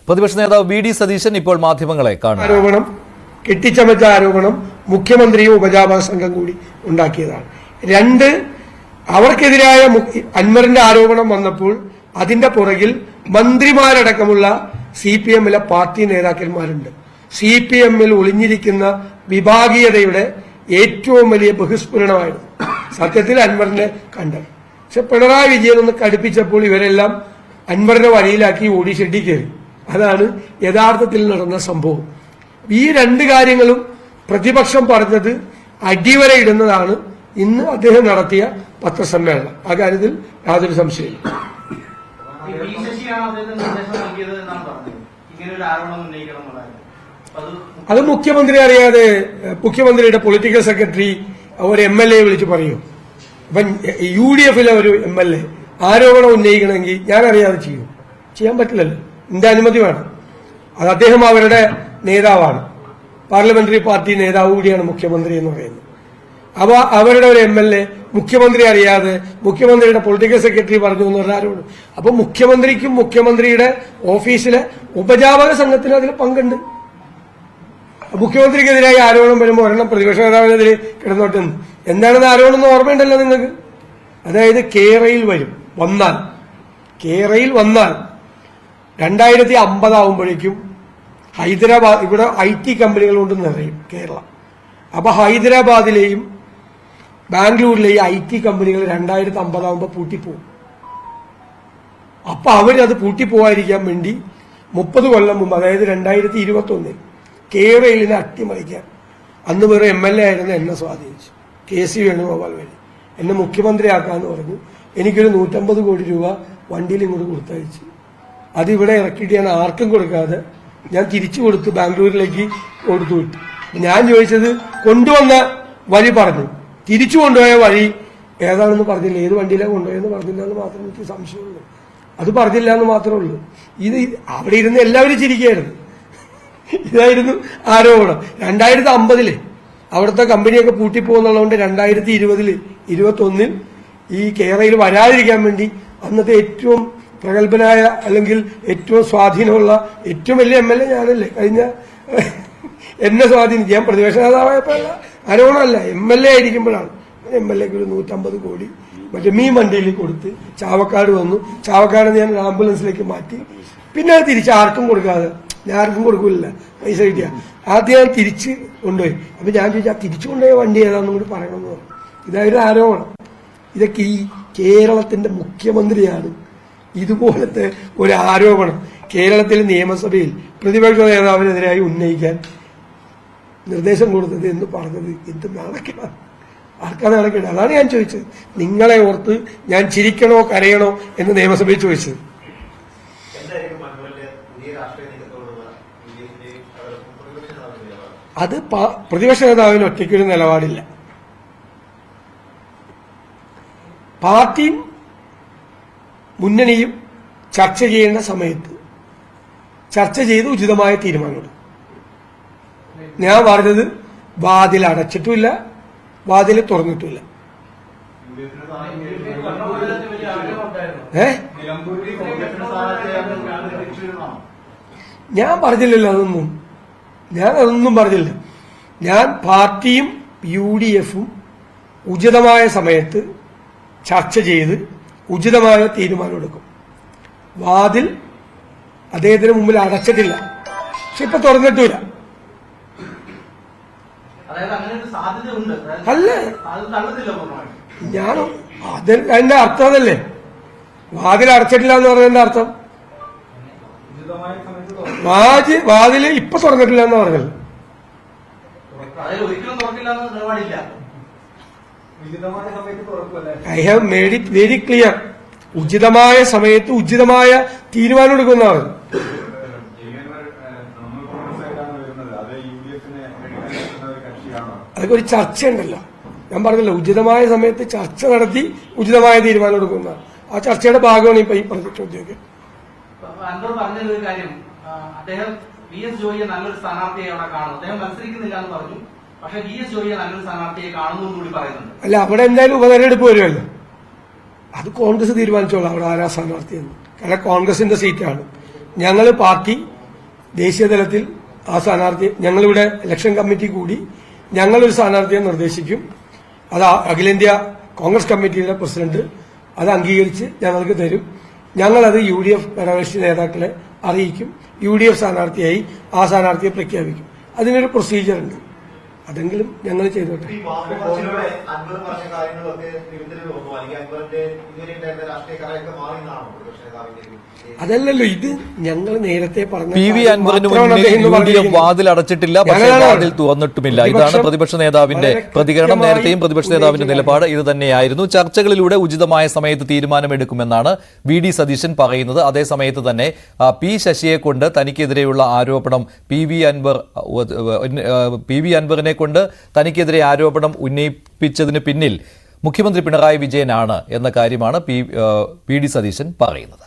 പ്രതിപക്ഷ നേതാവ് V D Satheesan ഇപ്പോൾ മാധ്യമങ്ങളെ കാണും. ആരോപണം, കെട്ടിച്ചമച്ച ആരോപണം മുഖ്യമന്ത്രിയും ഉപജാപക സംഘം കൂടി ഉണ്ടാക്കിയതാണ്. രണ്ട്, അവർക്കെതിരായ അൻവറിന്റെ ആരോപണം വന്നപ്പോൾ അതിന്റെ പുറകിൽ മന്ത്രിമാരടക്കമുള്ള CPM-ലെ പാർട്ടി നേതാക്കന്മാരുണ്ട്. CPM-ൽ ഒളിഞ്ഞിരിക്കുന്ന വിഭാഗീയതയുടെ ഏറ്റവും വലിയ ബഹിസ്ഫുരണമായിരുന്നു സത്യത്തിൽ അൻവറിനെ കണ്ടത്. പക്ഷെ പിണറായി വിജയൻ ഒന്ന് കടുപ്പിച്ചപ്പോൾ ഇവരെല്ലാം അൻവറിനെ വഴിയിലാക്കി ഓടി ഷെഡി കയറി. അതാണ് യഥാർത്ഥത്തിൽ നടന്ന സംഭവം. ഈ രണ്ട് കാര്യങ്ങളും പ്രതിപക്ഷം പറഞ്ഞത് അടിവരയിടുന്നതാണ് ഇന്ന് അദ്ദേഹം നടത്തിയ പത്രസമ്മേളനം. ആ കാര്യത്തിൽ യാതൊരു സംശയമില്ല. അത് മുഖ്യമന്ത്രി അറിയാതെ മുഖ്യമന്ത്രിയുടെ പൊളിറ്റിക്കൽ സെക്രട്ടറി ഒരു MLA വിളിച്ച് പറയും. അപ്പൊ UDF-ലെ ഒരു MLA ആരോപണം ഉന്നയിക്കണമെങ്കിൽ ഞാൻ അറിയാതെ ചെയ്യാൻ പറ്റില്ലല്ലോ. എന്റെ അനുമതി വേണം. അത് അദ്ദേഹം അവരുടെ നേതാവാണ്, പാർലമെന്ററി പാർട്ടി നേതാവ് കൂടിയാണ് മുഖ്യമന്ത്രി എന്ന് പറയുന്നത്. അപ്പൊ അവരുടെ ഒരു MLA മുഖ്യമന്ത്രി അറിയാതെ മുഖ്യമന്ത്രിയുടെ പൊളിറ്റിക്കൽ സെക്രട്ടറി പറഞ്ഞു എന്ന് പറഞ്ഞ ആരോപണം. അപ്പൊ മുഖ്യമന്ത്രിക്കും മുഖ്യമന്ത്രിയുടെ ഓഫീസിലെ ഉപജാപക സംഘത്തിന് അതിൽ പങ്കുണ്ട്. മുഖ്യമന്ത്രിക്കെതിരായി ആരോപണം വരുമ്പോൾ ഒരെണ്ണം പ്രതിപക്ഷ നേതാവിനെതിരെ കിടന്നോട്ടെ. എന്താണെന്ന് ആരോപണം ഓർമ്മയുണ്ടല്ലോ നിങ്ങൾക്ക്. അതായത് കേരയിൽ വന്നാൽ 2050 ആവുമ്പോഴേക്കും ഹൈദരാബാദ്, ഇവിടെ IT കമ്പനികൾ കൊണ്ട് നിറയും കേരളം. അപ്പൊ ഹൈദരാബാദിലെയും ബാംഗ്ലൂരിലെയും IT കമ്പനികൾ 2050 ആവുമ്പോൾ പൂട്ടിപ്പോവും. അപ്പൊ അവരത് പൂട്ടിപ്പോവാതിരിക്കാൻ വേണ്ടി 30 കൊല്ലം മുമ്പ്, അതായത് 2021 കേരളിനെ അട്ടിമറിക്കാൻ അന്ന് വേറെ MLA ആയിരുന്ന എന്നെ സ്വാധീനിച്ചു. KC വേണുഗോപാൽ വഴി എന്നെ മുഖ്യമന്ത്രിയാക്കാന്ന് പറഞ്ഞു. എനിക്കൊരു 150 കോടി രൂപ വണ്ടിയിൽ ഇങ്ങോട്ട് കൊടുത്തയച്ചു. അതിവിടെ ഇറക്കിയിട്ട് ഞാൻ ആർക്കും കൊടുക്കാതെ ഞാൻ തിരിച്ചു കൊടുത്തു, ബാംഗ്ലൂരിലേക്ക് കൊടുത്തു വിട്ടു. ഞാൻ ചോദിച്ചത് കൊണ്ടുവന്ന വഴി പറഞ്ഞു, തിരിച്ചു കൊണ്ടുപോയ വഴി ഏതാണെന്ന് പറഞ്ഞില്ല. ഏത് വണ്ടിയിലാണ് കൊണ്ടുപോയെന്ന് പറഞ്ഞില്ല എന്ന് മാത്രമേ എനിക്ക് സംശയമുള്ളൂ. അത് പറഞ്ഞില്ല എന്ന് മാത്രമേ ഉള്ളൂ. ഇത് അവിടെ ഇരുന്ന് എല്ലാവരും ചിരിക്കുകയായിരുന്നു. ഇതായിരുന്നു ആരോപണം. 2050 അവിടുത്തെ കമ്പനിയൊക്കെ പൂട്ടിപ്പോകുന്നുള്ളതുകൊണ്ട് 2021 ഈ കേരളയിൽ വരാതിരിക്കാൻ വേണ്ടി അന്നത്തെ ഏറ്റവും പ്രഗത്ഭനായ അല്ലെങ്കിൽ ഏറ്റവും സ്വാധീനമുള്ള ഏറ്റവും വലിയ MLA ഞാനല്ലേ. കഴിഞ്ഞ എന്നെ സ്വാധീനിച്ച് ഞാൻ പ്രതിപക്ഷ നേതാവായപ്പോഴല്ല, ആരോപണമല്ല, MLA ആയിരിക്കുമ്പോഴാണ്. MLAക്ക് ഒരു 150 കോടി മറ്റേ മീൻ വണ്ടിയിൽ കൊടുത്ത് ചാവക്കാട് വന്നു. ചാവക്കാട് ഞാൻ ആംബുലൻസിലേക്ക് മാറ്റി. പിന്നെ അത് തിരിച്ച് ആർക്കും കൊടുക്കാതെ, ഞാൻ ആർക്കും കൊടുക്കില്ല, പൈസ കിട്ടിയ ആദ്യം ഞാൻ തിരിച്ച് കൊണ്ടുപോയി. അപ്പൊ ഞാൻ ചോദിച്ചാൽ തിരിച്ചു കൊണ്ടുപോയ വണ്ടി ഏതാണെന്നും കൂടി പറയണമെന്ന് പറഞ്ഞു. ഇതായിരുന്നു ആരോപണം. ഇതൊക്കെ ഈ കേരളത്തിന്റെ മുഖ്യമന്ത്രിയാണ് ഇതുപോലത്തെ ഒരു ആരോപണം കേരളത്തിലെ നിയമസഭയിൽ പ്രതിപക്ഷ നേതാവിനെതിരായി ഉന്നയിക്കാൻ നിർദ്ദേശം കൊടുത്തത് എന്ന് പറഞ്ഞത് എന്ത് നാണക്കേടാണ്, ആർക്കാണ് നാണക്കേട്? അതാണ് ഞാൻ ചോദിച്ചത്. നിങ്ങളെ ഓർത്ത് ഞാൻ ചിരിക്കണോ കരയണോ എന്ന് നിയമസഭയിൽ ചോദിച്ചത്. അത് പ്രതിപക്ഷ നേതാവിന് ഒറ്റയ്ക്കൊരു നിലപാടില്ല. പാർട്ടിയും മുന്നണിയും ചർച്ച ചെയ്യേണ്ട സമയത്ത് ചർച്ച ചെയ്ത് ഉചിതമായ തീരുമാനമെടുക്കും. ഞാൻ പറഞ്ഞത് വാതിൽ അടച്ചിട്ടുമില്ല, വാതിൽ തുറന്നിട്ടുമില്ല. ഞാൻ പറഞ്ഞില്ലല്ലോ അതൊന്നും. ഞാൻ അതൊന്നും പറഞ്ഞില്ല. ഞാൻ പാർട്ടിയും UDF-ഉം ഉചിതമായ സമയത്ത് ചർച്ച ചെയ്ത് ഉചിതമായ തീരുമാനമെടുക്കും. വാതിൽ അദ്ദേഹത്തിന് മുമ്പിൽ അടച്ചിട്ടില്ല, പക്ഷെ ഇപ്പൊ തുറന്നിട്ടില്ല. അല്ല, ഞാൻ അതിന്റെ അർത്ഥം അതല്ലേ. വാതിൽ അടച്ചിട്ടില്ല എന്ന് പറഞ്ഞതിന്റെ അർത്ഥം വാതില് ഇപ്പൊ തുറന്നിട്ടില്ല എന്ന് പറഞ്ഞത്. I have made it very clear. ഉചിതമായ സമയത്ത് ഉചിതമായ തീരുമാനം എടുക്കുന്നതാണ്. അതൊക്കെ ഒരു ചർച്ചയുണ്ടല്ലോ. ഞാൻ പറഞ്ഞല്ലോ, ഉചിതമായ സമയത്ത് ചർച്ച നടത്തി ഉചിതമായ തീരുമാനം എടുക്കുന്നതാണ്. ആ ചർച്ചയുടെ ഭാഗമാണ് ഇപ്പൊ ഈ പറഞ്ഞ ചോദ്യമൊക്കെ. പറഞ്ഞൊരു കാര്യം, അദ്ദേഹം VS ജോയിയെ നല്ലൊരു സ്ഥാനാർത്ഥിയെ അവിടെ കാണും. അദ്ദേഹം മത്സരിക്കുന്നില്ല എന്ന് പറഞ്ഞു, പക്ഷെ VS ജോയിയെ നല്ലൊരു സ്ഥാനാർത്ഥിയെ കാണുന്നു കൂടി പറയുന്നുണ്ട്. അല്ല, അവിടെ എന്തായാലും ഉപതെരഞ്ഞെടുപ്പ് വരുമല്ലോ. അത് കോൺഗ്രസ് തീരുമാനിച്ചോളാം അവിടെ ആരാ സ്ഥാനാർത്ഥിയെന്ന്. കാരണം കോൺഗ്രസിന്റെ സീറ്റാണ്. ഞങ്ങൾ പാർട്ടി ദേശീയ തലത്തിൽ ആ സ്ഥാനാർത്ഥി ഞങ്ങളിവിടെ ഇലക്ഷൻ കമ്മിറ്റി കൂടി ഞങ്ങളൊരു സ്ഥാനാർത്ഥിയെ നിർദ്ദേശിക്കും. അത് അഖിലേന്ത്യാ കോൺഗ്രസ് കമ്മിറ്റിയുടെ പ്രസിഡന്റ് അത് അംഗീകരിച്ച് ഞങ്ങൾക്ക് തരും. ഞങ്ങളത് UDF ഭരണകക്ഷി നേതാക്കളെ അറിയിക്കും. UDF സ്ഥാനാർത്ഥിയായി ആ സ്ഥാനാർത്ഥിയെ പ്രഖ്യാപിക്കും. അതിനൊരു പ്രൊസീജിയർ ഉണ്ട്. അതെങ്കിലും ഞങ്ങൾ ചെയ്തോട്ടെ. അതല്ലല്ലോ ഇത് ഞങ്ങൾ നേരത്തെ പറഞ്ഞ PV അൻവറിന് മുന്നിൽ UDF വാതിൽ അടച്ചിട്ടില്ല, പക്ഷേ വാതിൽ തുറന്നിട്ടുമില്ല. ഇതാണ് പ്രതിപക്ഷ നേതാവിന്റെ പ്രതികരണം. നേരത്തെയും പ്രതിപക്ഷ നേതാവിന്റെ നിലപാട് ഇത് തന്നെയായിരുന്നു. ചർച്ചകളിലൂടെ ഉചിതമായ സമയത്ത് തീരുമാനമെടുക്കുമെന്നാണ് VD സതീശൻ പറയുന്നത്. അതേസമയത്ത് തന്നെ P ശശിയെ കൊണ്ട് തനിക്കെതിരെയുള്ള ആരോപണം PV അൻവറിനെ കൊണ്ട് തനിക്കെതിരെ ആരോപണം ഉന്നയിപ്പിച്ചതിന് പിന്നിൽ മുഖ്യമന്ത്രി പിണറായി വിജയനാണ് എന്ന കാര്യമാണ് VD സതീശൻ പറയുന്നത്.